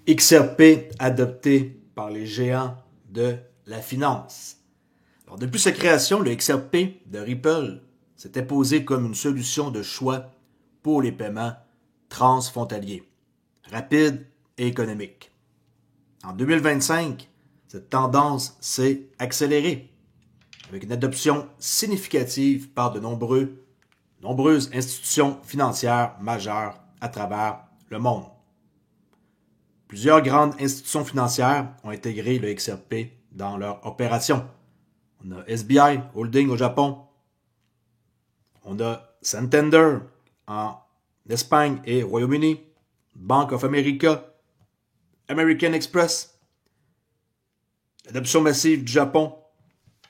XRP adopté par les géants de la finance. Alors, depuis sa création, le XRP de Ripple s'était posé comme une solution de choix pour les paiements transfrontaliers, rapides et économiques. En 2025, cette tendance s'est accélérée avec une adoption significative par de nombreuses institutions financières majeures à travers le monde. Plusieurs grandes institutions financières ont intégré le XRP dans leur opération. On a SBI Holding au Japon. On a Santander en Espagne et Royaume-Uni. Bank of America. American Express. L'adoption massive du Japon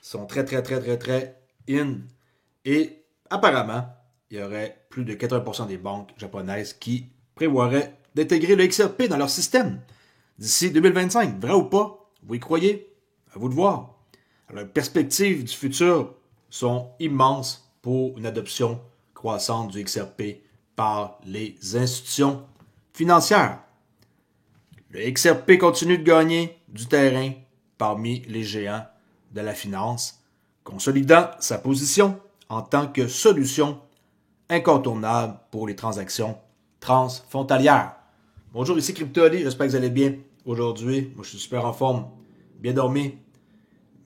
sont très in. Et apparemment, il y aurait plus de 80% des banques japonaises qui prévoiraient d'intégrer le XRP dans leur système d'ici 2025. Vrai ou pas? Vous y croyez? À vous de voir. Alors, les perspectives du futur sont immenses pour une adoption croissante du XRP par les institutions financières. Le XRP continue de gagner du terrain parmi les géants de la finance, consolidant sa position en tant que solution incontournable pour les transactions transfrontalières. Bonjour, ici CryptoAli, j'espère que vous allez bien aujourd'hui. Moi, je suis super en forme, bien dormi,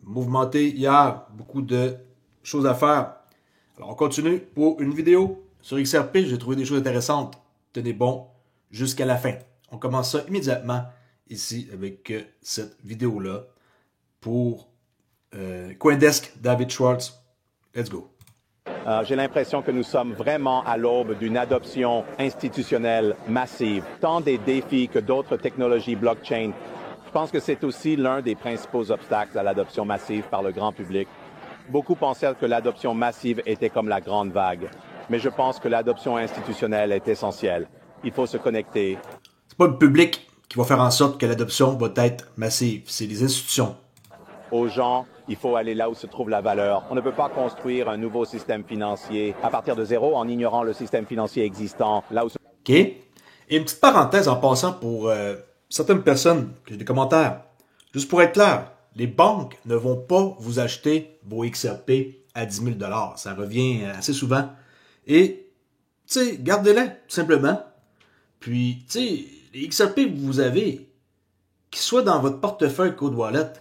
mouvementé hier, beaucoup de choses à faire. Alors, on continue pour une vidéo sur XRP. J'ai trouvé des choses intéressantes. Tenez bon jusqu'à la fin. On commence ça immédiatement ici avec cette vidéo-là pour CoinDesk, David Schwartz. Let's go. J'ai l'impression que nous sommes vraiment à l'aube d'une adoption institutionnelle massive, tant des défis que d'autres technologies blockchain. Je pense que c'est aussi l'un des principaux obstacles à l'adoption massive par le grand public. Beaucoup pensaient que l'adoption massive était comme la grande vague, mais je pense que l'adoption institutionnelle est essentielle. Il faut se connecter. C'est pas le public qui va faire en sorte que l'adoption va être massive, c'est les institutions. Aux gens, il faut aller là où se trouve la valeur. On ne peut pas construire un nouveau système financier à partir de zéro en ignorant le système financier existant. Là où se... OK. Et une petite parenthèse en passant pour certaines personnes qui ont des commentaires. Juste pour être clair, les banques ne vont pas vous acheter vos XRP à 10 000 $. Ça revient assez souvent. Et, tu sais, gardez-les, tout simplement. Puis, tu sais, les XRP que vous avez, qu'ils soient dans votre portefeuille Code Wallet,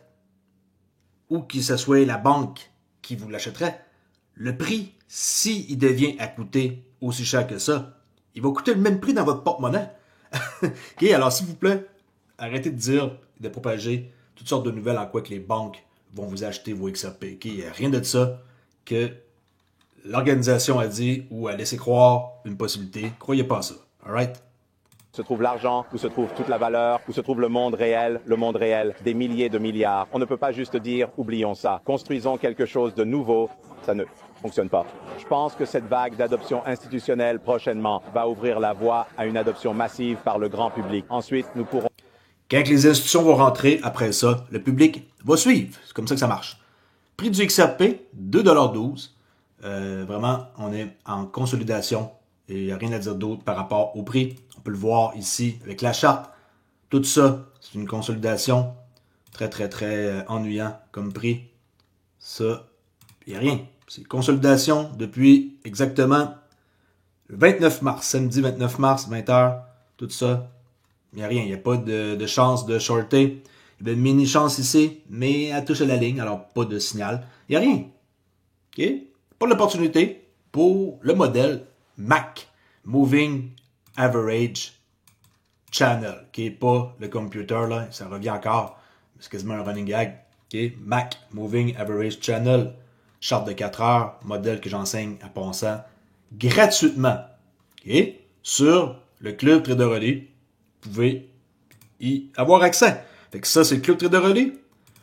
ou que ce soit la banque qui vous l'achèterait, le prix, s'il devient à coûter aussi cher que ça, il va coûter le même prix dans votre porte-monnaie. OK, alors s'il vous plaît, arrêtez de dire et de propager toutes sortes de nouvelles en quoi que les banques vont vous acheter vos XRP. OK, il n'y a rien de ça que l'organisation a dit ou a laissé croire une possibilité. Croyez pas à ça. All right? se trouve l'argent, où se trouve toute la valeur, où se trouve le monde réel, des milliers de milliards. On ne peut pas juste dire « oublions ça ». Construisons quelque chose de nouveau, ça ne fonctionne pas. Je pense que cette vague d'adoption institutionnelle prochainement va ouvrir la voie à une adoption massive par le grand public. Ensuite, nous pourrons... Quand les institutions vont rentrer, après ça, le public va suivre. C'est comme ça que ça marche. Prix du XRP, 2,12 $. Vraiment, on est en consolidation. Et il n'y a rien à dire d'autre par rapport au prix. On peut le voir ici avec la charte. Tout ça, c'est une consolidation. Très ennuyant comme prix. Ça, il n'y a rien. C'est une consolidation depuis exactement le 29 mars. Samedi 29 mars, 20h. Tout ça, il n'y a rien. Il n'y a pas de chance de shorter. Il y a une mini chance ici, mais elle touche à la ligne. Alors, pas de signal. Il n'y a rien. OK? Pas l'opportunité pour le modèle MAC, Moving Average Channel, qui n'est pas le computer, là, ça revient encore, c'est quasiment un running gag. Okay? MAC, Moving Average Channel, charte de 4 heures, modèle que j'enseigne à Ponsant, gratuitement. Okay? Sur le Club Traderoli, vous pouvez y avoir accès. Fait que ça, c'est le Club Traderoli.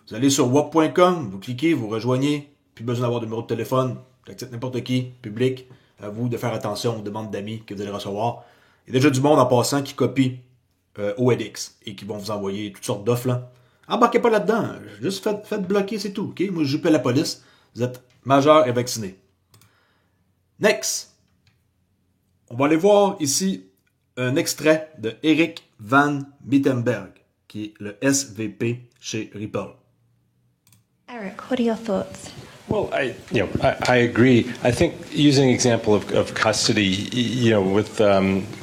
Vous allez sur wap.com, vous cliquez, vous rejoignez, plus besoin d'avoir de numéro de téléphone, j'accepte n'importe qui, public. À vous de faire attention aux demandes d'amis que vous allez recevoir. Il y a déjà du monde en passant qui copie OLX et qui vont vous envoyer toutes sortes d'offres. Là. Embarquez pas là-dedans. Juste faites bloquer, c'est tout. Okay? Moi, je jupe la police. Vous êtes majeur et vacciné. Next. On va aller voir ici un extrait de Eric Van Mittenberg. qui est le SVP chez Ripple. Eric, what are your thoughts? Well, I agree. I think using example of custody, with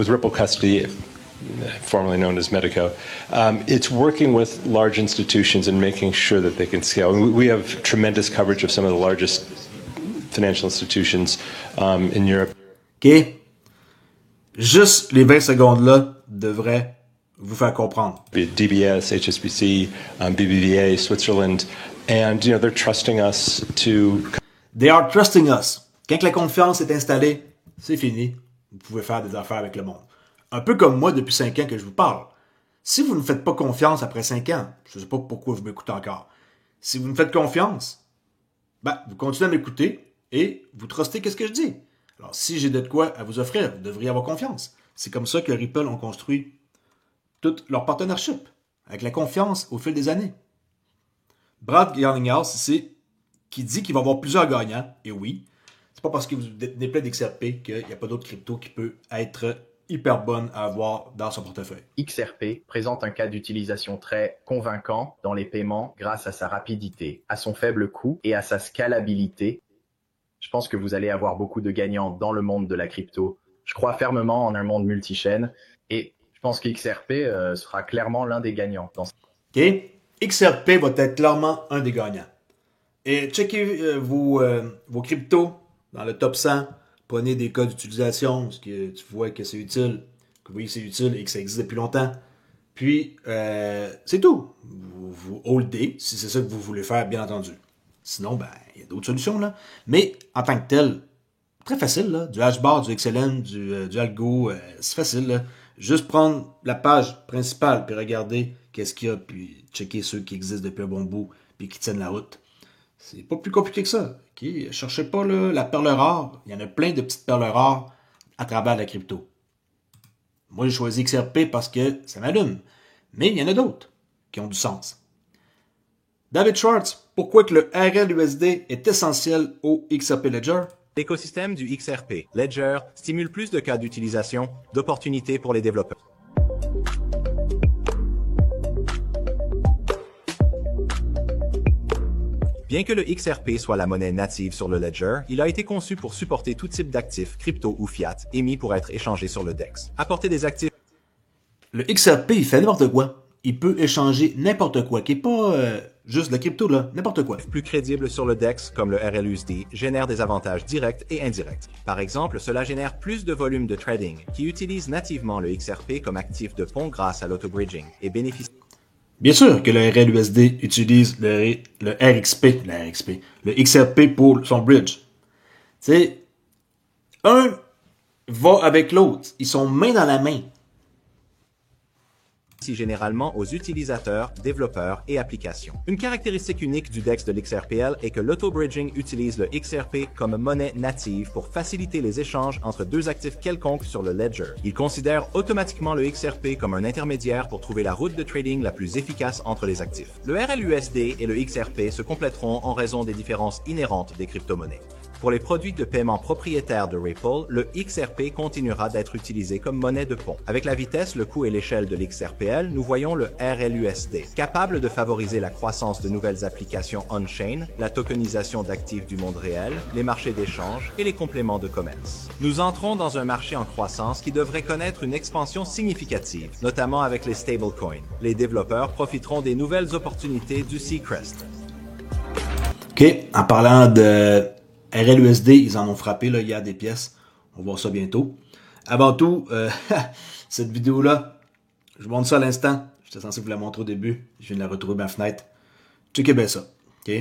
Ripple Custody, formerly known as Medico, it's working with large institutions and making sure that they can scale. We have tremendous coverage of some of the largest financial institutions in Europe. OK? Juste les 20 secondes-là devraient vous faire comprendre. DBS, HSBC, BBVA, Switzerland, and they're trusting us to. They are trusting us. Quand la confiance est installée, c'est fini. Vous pouvez faire des affaires avec le monde. Un peu comme moi depuis 5 ans que je vous parle. Si vous ne faites pas confiance après 5 ans, je ne sais pas pourquoi vous m'écoutez encore. Si vous me faites confiance, vous continuez à m'écouter et vous trustez qu'est-ce que je dis. Alors, si j'ai de quoi à vous offrir, vous devriez avoir confiance. C'est comme ça que Ripple ont construit tout leur partnership, avec la confiance au fil des années. Brad Garlinghouse, ici, qui dit qu'il va y avoir plusieurs gagnants, et oui, c'est pas parce que vous détenez plein d'XRP qu'il n'y a pas d'autres cryptos qui peut être hyper bonne à avoir dans son portefeuille. XRP présente un cas d'utilisation très convaincant dans les paiements grâce à sa rapidité, à son faible coût et à sa scalabilité. Je pense que vous allez avoir beaucoup de gagnants dans le monde de la crypto. Je crois fermement en un monde multichaîne et je pense que XRP sera clairement l'un des gagnants. OK. XRP va être clairement un des gagnants. Et checkez vos cryptos dans le top 100. Prenez des cas d'utilisation, parce que tu vois que c'est utile, que vous voyez que c'est utile et que ça existe depuis longtemps. Puis, c'est tout. Vous holdez, si c'est ça que vous voulez faire, bien entendu. Sinon, il y a d'autres solutions, là. Mais, en tant que tel, très facile, là. Du hashbar, du XLM, du algo, c'est facile, là. Juste prendre la page principale, puis regarder qu'est-ce qu'il y a, puis checker ceux qui existent depuis un bon bout, puis qui tiennent la route. C'est pas plus compliqué que ça. Okay? Cherchez pas là, la perle rare. Il y en a plein de petites perles rares à travers la crypto. Moi, j'ai choisi XRP parce que ça m'allume. Mais il y en a d'autres qui ont du sens. David Schwartz, pourquoi que le RLUSD est essentiel au XRP Ledger? L'écosystème du XRP Ledger stimule plus de cas d'utilisation, d'opportunités pour les développeurs. Bien que le XRP soit la monnaie native sur le Ledger, il a été conçu pour supporter tout type d'actifs, crypto ou fiat, émis pour être échangés sur le DEX. Apporter des actifs... Le XRP, il fait n'importe quoi. Il peut échanger n'importe quoi, qui n'est pas juste de la crypto, là, n'importe quoi. Plus crédibles sur le DEX, comme le RLUSD, génèrent des avantages directs et indirects. Par exemple, cela génère plus de volume de trading, qui utilise nativement le XRP comme actif de pont grâce à l'auto-bridging, et bénéficie... Bien sûr que le RLUSD utilise le XRP pour son bridge. Tu sais, un va avec l'autre. Ils sont main dans la main. Généralement aux utilisateurs, développeurs et applications. Une caractéristique unique du DEX de l'XRPL est que l'auto-bridging utilise le XRP comme monnaie native pour faciliter les échanges entre deux actifs quelconques sur le Ledger. Il considère automatiquement le XRP comme un intermédiaire pour trouver la route de trading la plus efficace entre les actifs. Le RLUSD et le XRP se compléteront en raison des différences inhérentes des crypto-monnaies. Pour les produits de paiement propriétaires de Ripple, le XRP continuera d'être utilisé comme monnaie de pont. Avec la vitesse, le coût et l'échelle de l'XRPL, nous voyons le RLUSD, capable de favoriser la croissance de nouvelles applications on-chain, la tokenisation d'actifs du monde réel, les marchés d'échange et les compléments de commerce. Nous entrons dans un marché en croissance qui devrait connaître une expansion significative, notamment avec les stablecoins. Les développeurs profiteront des nouvelles opportunités du Seacrest. OK, en parlant de RLUSD, ils en ont frappé là, hier des pièces. On va voir ça bientôt. Avant tout, cette vidéo-là, je vous montre ça à l'instant. J'étais censé vous la montrer au début. Je viens de la retrouver ma fenêtre. Checkez bien ça. OK?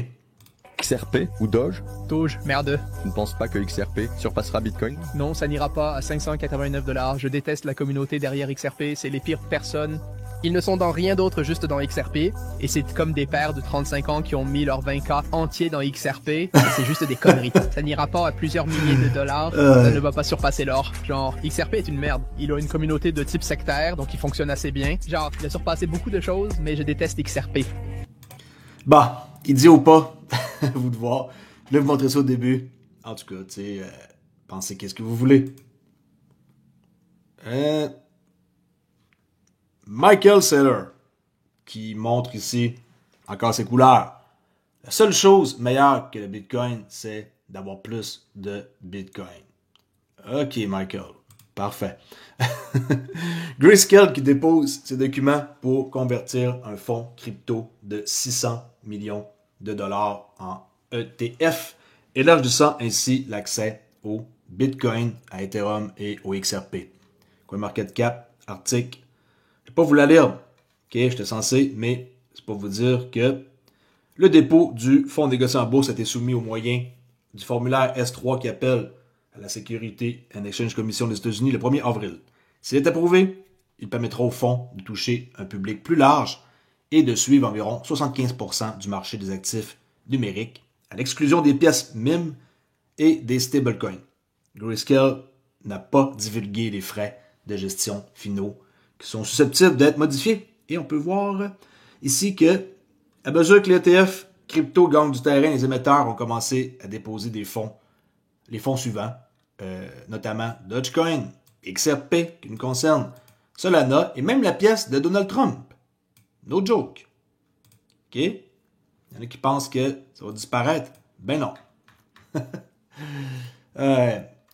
XRP ou Doge? Doge, merde. Je ne pense pas que XRP surpassera Bitcoin? Non, ça n'ira pas à 589 $. Je déteste la communauté derrière XRP, c'est les pires personnes. Ils ne sont dans rien d'autre juste dans XRP, et c'est comme des pères de 35 ans qui ont mis leur 20K entier dans XRP, et c'est juste des conneries. Ça n'ira pas à plusieurs milliers de dollars, ça ne va pas surpasser l'or. Genre, XRP est une merde. Il a une communauté de type sectaire, donc il fonctionne assez bien. Genre, il a surpassé beaucoup de choses, mais je déteste XRP. Bah, idiot ou pas, vous de voir. Je vais vous montrer ça au début. En tout cas, tu sais, pensez qu'est-ce que vous voulez. Michael Saylor. qui montre ici encore ses couleurs. La seule chose meilleure que le Bitcoin, c'est d'avoir plus de Bitcoin. OK, Michael. Parfait. Grayscale qui dépose ses documents pour convertir un fonds crypto de 600 millions de dollars en ETF, élargissant ainsi l'accès au Bitcoin, à Ethereum et au XRP. CoinMarketCap, article. Je vais pas vous la lire. OK, j'étais censé, mais c'est pour vous dire que le dépôt du fonds négocié en bourse a été soumis au moyen du formulaire S3 qui appelle à la Security and Exchange Commission des États-Unis le 1er avril. S'il est approuvé, il permettra au fonds de toucher un public plus large et de suivre environ 75% du marché des actifs numériques, à l'exclusion des pièces MIM et des stablecoins. Grayscale n'a pas divulgué les frais de gestion finaux qui sont susceptibles d'être modifiés. Et on peut voir ici que, à mesure que les ETF crypto gagnent du terrain, les émetteurs ont commencé à déposer des fonds, les fonds suivants, notamment Dogecoin, XRP, qui nous concerne, Solana et même la pièce de Donald Trump. No joke. OK? Il y en a qui pensent que ça va disparaître. Ben non.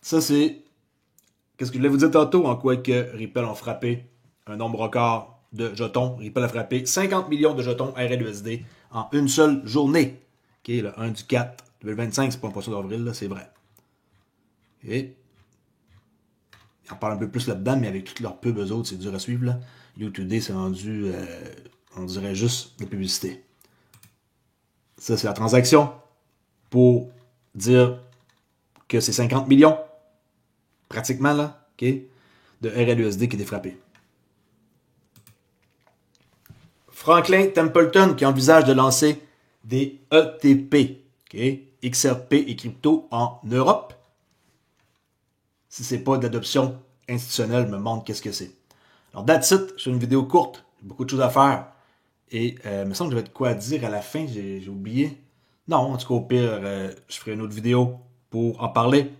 Ça, c'est... Qu'est-ce que je voulais vous dire tantôt, en quoi que Ripple ont frappé un nombre record de jetons. Ripple a frappé 50 millions de jetons RLUSD en une seule journée. OK, le 1 du 4 2025, c'est pas un poisson d'avril, là, c'est vrai. Et on parle un peu plus là-dedans, mais avec toutes leurs pubs, eux autres, c'est dur à suivre. Là. U2D, c'est rendu, on dirait juste de publicité. Ça, c'est la transaction pour dire que c'est 50 millions, pratiquement, là, OK, de RLUSD qui était frappé. Franklin Templeton qui envisage de lancer des ETP, OK, XRP et crypto en Europe. Si c'est pas d'adoption institutionnelle, me demande qu'est-ce que c'est. Alors, that's it. C'est une vidéo courte. J'ai beaucoup de choses à faire. Et il me semble que j'avais de quoi dire à la fin. J'ai oublié. Non, en tout cas, au pire, je ferai une autre vidéo pour en parler.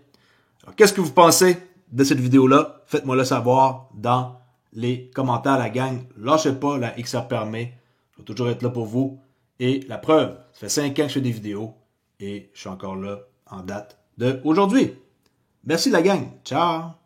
Alors, qu'est-ce que vous pensez de cette vidéo-là? Faites-moi le savoir dans les commentaires, la gang. Lâchez pas la XRP armée. Je vais toujours être là pour vous. Et la preuve, ça fait 5 ans que je fais des vidéos. Et je suis encore là en date d'aujourd'hui. Merci la gang. Ciao!